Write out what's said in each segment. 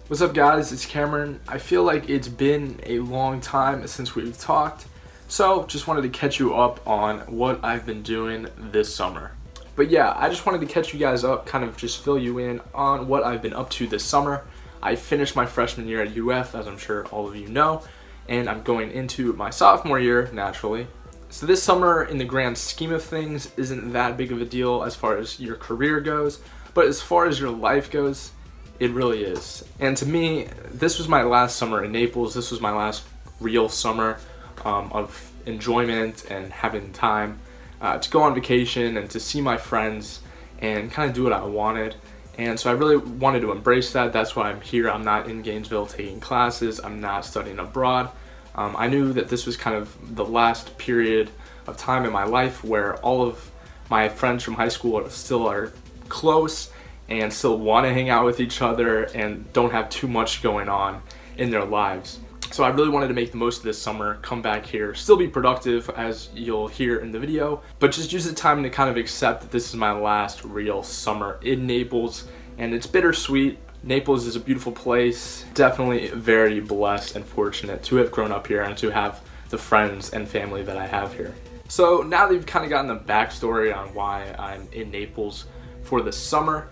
What's up, guys? It's Cameron. I feel like it's been a long time since we've talked, so just wanted to catch you up on what I've been doing this summer. But yeah, I just wanted to catch you guys up, kind of just fill you in on what I've been up to this summer. I finished my freshman year at UF, as I'm sure all of you know, and I'm going into my sophomore year, naturally. So this summer, in the grand scheme of things, isn't that big of a deal as far as your career goes, but as far as your life goes, it really is. And to me, this was my last summer in Naples. This was my last real summer of enjoyment and having time to go on vacation and to see my friends and kind of do what I wanted. And so I really wanted to embrace that. That's why I'm here. I'm not in Gainesville taking classes. I'm not studying abroad. I knew that this was kind of the last period of time in my life where all of my friends from high school still are close and still want to hang out with each other and don't have too much going on in their lives. So I really wanted to make the most of this summer, come back here, still be productive as you'll hear in the video, but just use the time to kind of accept that this is my last real summer in Naples, and it's bittersweet. Naples is a beautiful place, definitely very blessed and fortunate to have grown up here and to have the friends and family that I have here. So now that you've kind of gotten the backstory on why I'm in Naples for the summer,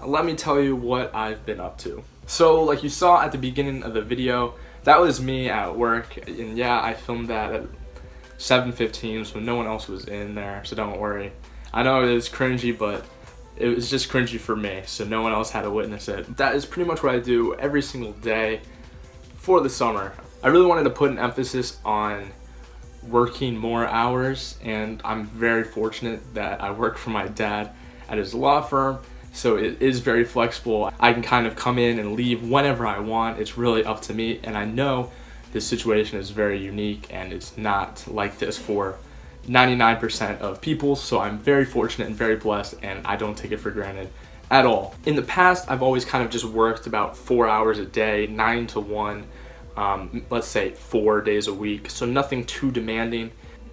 let me tell you what I've been up to. So like you saw at the beginning of the video, that was me at work, and yeah, I filmed that at 7:15, so no one else was in there, so don't worry. I know it is cringy, but it was just cringy for me, so no one else had to witness it. That is pretty much what I do every single day for the summer. I really wanted to put an emphasis on working more hours, and I'm very fortunate that I work for my dad at his law firm. So it is very flexible. I can kind of come in and leave whenever I want. It's really up to me. And I know this situation is very unique and it's not like this for 99% of people. So I'm very fortunate and very blessed, and I don't take it for granted at all. In the past, I've always kind of just worked about 4 hours a day, 9 to 1, let's say 4 days a week. So nothing too demanding.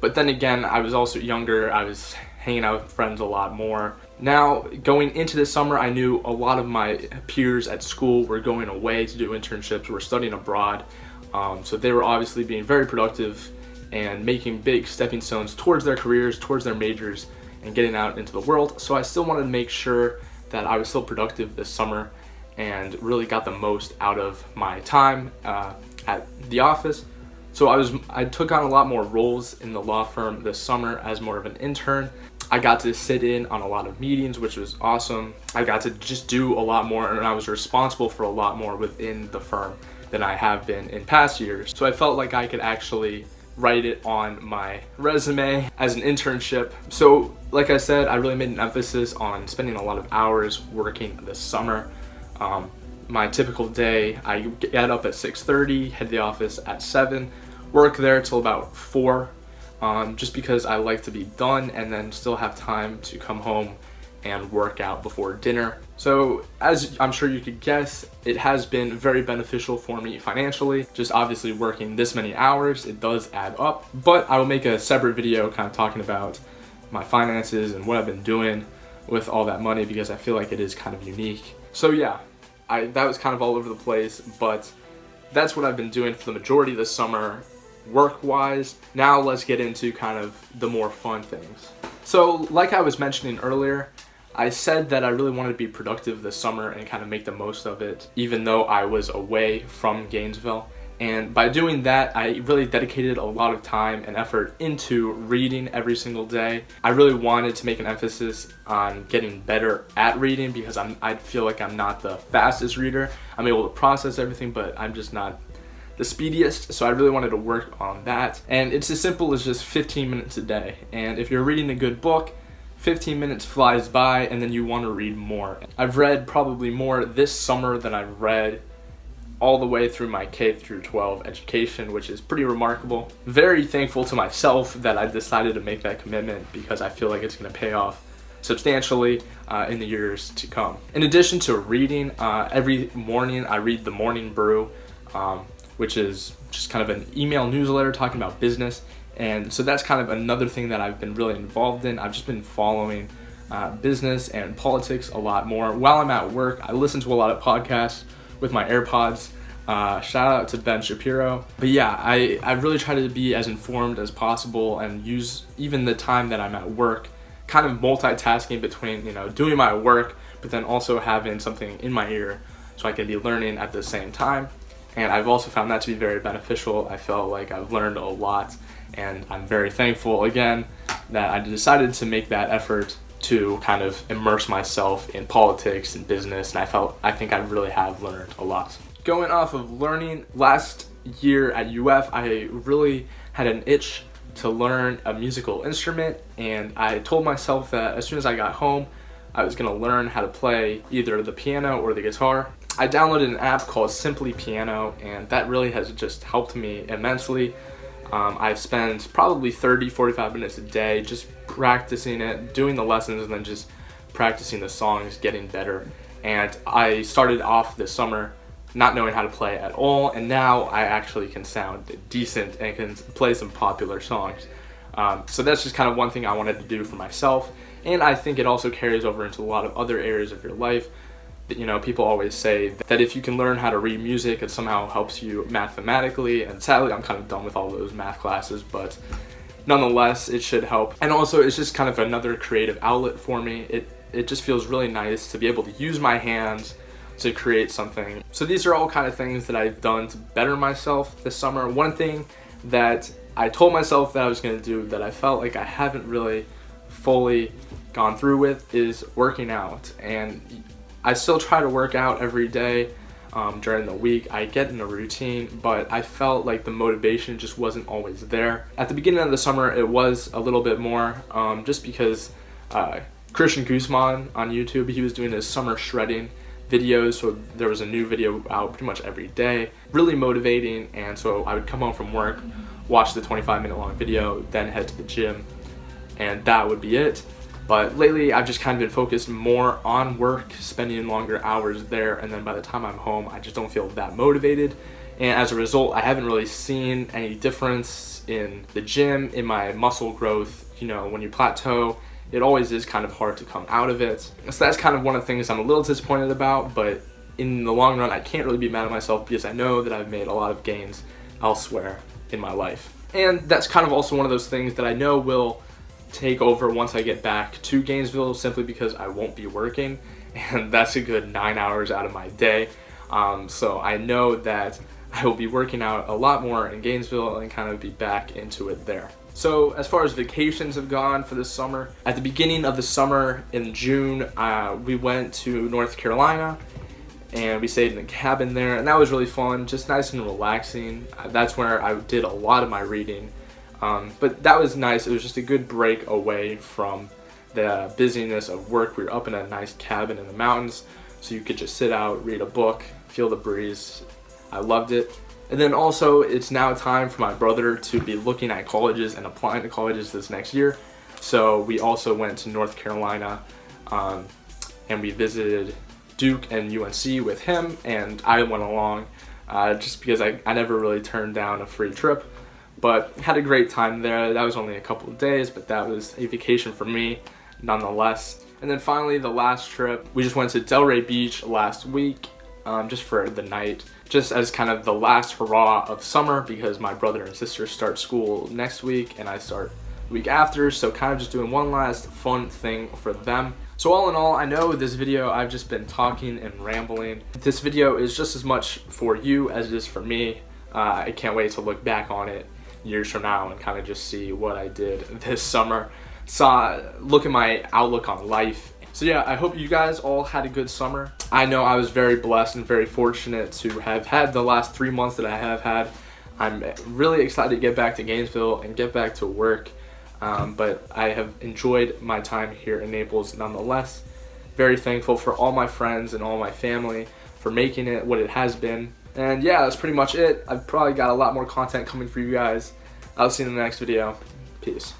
But then again, I was also younger. I was hanging out with friends a lot more. Now, going into the summer, I knew a lot of my peers at school were going away to do internships, were studying abroad. So they were obviously being very productive and making big stepping stones towards their careers, towards their majors, and getting out into the world. So I still wanted to make sure that I was still productive this summer and really got the most out of my time at the office. So I took on a lot more roles in the law firm this summer as more of an intern. I got to sit in on a lot of meetings, which was awesome. I got to just do a lot more, and I was responsible for a lot more within the firm than I have been in past years. So I felt like I could actually write it on my resume as an internship. So like I said, I really made an emphasis on spending a lot of hours working this summer. My typical day, I get up at 6:30, head to the office at 7, work there till about 4. Just because I like to be done and then still have time to come home and work out before dinner. So as I'm sure you could guess, it has been very beneficial for me financially. Just obviously working this many hours, it does add up. But I will make a separate video kind of talking about my finances and what I've been doing with all that money, because I feel like it is kind of unique. So yeah, that was kind of all over the place, but that's what I've been doing for the majority of the summer work-wise. Now let's get into kind of the more fun things. So like I was mentioning earlier, I said that I really wanted to be productive this summer and kind of make the most of it, even though I was away from Gainesville. And by doing that, I really dedicated a lot of time and effort into reading every single day. I really wanted to make an emphasis on getting better at reading, because I feel like I'm not the fastest reader. I'm able to process everything, but I'm just not the speediest, so I really wanted to work on that. And it's as simple as just 15 minutes a day. And if you're reading a good book, 15 minutes flies by and then you want to read more. I've read probably more this summer than I've read all the way through my K through 12 education, which is pretty remarkable. Very thankful to myself that I decided to make that commitment, because I feel like it's going to pay off substantially in the years to come. In addition to reading, every morning I read the Morning Brew, which is just kind of an email newsletter talking about business. And so that's kind of another thing that I've been really involved in. I've just been following business and politics a lot more. While I'm at work, I listen to a lot of podcasts, with my AirPods. Shout out to Ben Shapiro. But yeah, I really try to be as informed as possible and use even the time that I'm at work, kind of multitasking between, doing my work, but then also having something in my ear so I can be learning at the same time. And I've also found that to be very beneficial. I felt like I've learned a lot, and I'm very thankful again that I decided to make that effort to kind of immerse myself in politics and business, and I think I really have learned a lot. Going off of learning, last year at UF, I really had an itch to learn a musical instrument, and I told myself that as soon as I got home, I was gonna learn how to play either the piano or the guitar. I downloaded an app called Simply Piano, and that really has just helped me immensely. I spend probably 30-45 minutes a day just practicing it, doing the lessons, and then just practicing the songs, getting better. And I started off this summer not knowing how to play at all, and now I actually can sound decent and can play some popular songs. So that's just kind of one thing I wanted to do for myself, and I think it also carries over into a lot of other areas of your life. People always say that if you can learn how to read music, it somehow helps you mathematically, and sadly I'm kind of done with all those math classes, but nonetheless it should help. And also it's just kind of another creative outlet for me. It just feels really nice to be able to use my hands to create something. So these are all kind of things that I've done to better myself this summer. One thing that I told myself that I was going to do that I felt like I haven't really fully gone through with is working out. And I still try to work out every day during the week. I get in a routine, but I felt like the motivation just wasn't always there. At the beginning of the summer, it was a little bit more, just because Christian Guzman on YouTube, he was doing his summer shredding videos, so there was a new video out pretty much every day, really motivating. And so I would come home from work, watch the 25-minute long video, then head to the gym, and that would be it. But lately I've just kind of been focused more on work, spending longer hours there, and then by the time I'm home I just don't feel that motivated, and as a result I haven't really seen any difference in the gym, in my muscle growth. When you plateau, it always is kind of hard to come out of it. So that's kind of one of the things I'm a little disappointed about, but in the long run I can't really be mad at myself because I know that I've made a lot of gains elsewhere in my life. And that's kind of also one of those things that I know will take over once I get back to Gainesville, simply because I won't be working, and that's a good 9 hours out of my day. So I know that I will be working out a lot more in Gainesville and kind of be back into it there. So as far as vacations have gone for this summer, at the beginning of the summer in June, we went to North Carolina and we stayed in a cabin there, and that was really fun, just nice and relaxing. That's where I did a lot of my reading. But that was nice. It was just a good break away from the busyness of work. We were up in a nice cabin in the mountains, so you could just sit out, read a book, feel the breeze. I loved it. And then also, it's now time for my brother to be looking at colleges and applying to colleges this next year. So we also went to North Carolina, and we visited Duke and UNC with him, and I went along just because I never really turned down a free trip. But had a great time there. That was only a couple of days, but that was a vacation for me nonetheless. And then finally, the last trip, we just went to Delray Beach last week, just for the night, just as kind of the last hurrah of summer, because my brother and sister start school next week and I start the week after, so kind of just doing one last fun thing for them. So all in all, I know this video I've just been talking and rambling. This video is just as much for you as it is for me. I can't wait to look back on it years from now and kind of just see what I did this summer. Look at my outlook on life. So yeah, I hope you guys all had a good summer. I know I was very blessed and very fortunate to have had the last 3 months that I have had. I'm really excited to get back to Gainesville and get back to work, but I have enjoyed my time here in Naples nonetheless. Very thankful for all my friends and all my family for making it what it has been. And yeah, that's pretty much it. I've probably got a lot more content coming for you guys. I'll see you in the next video. Peace.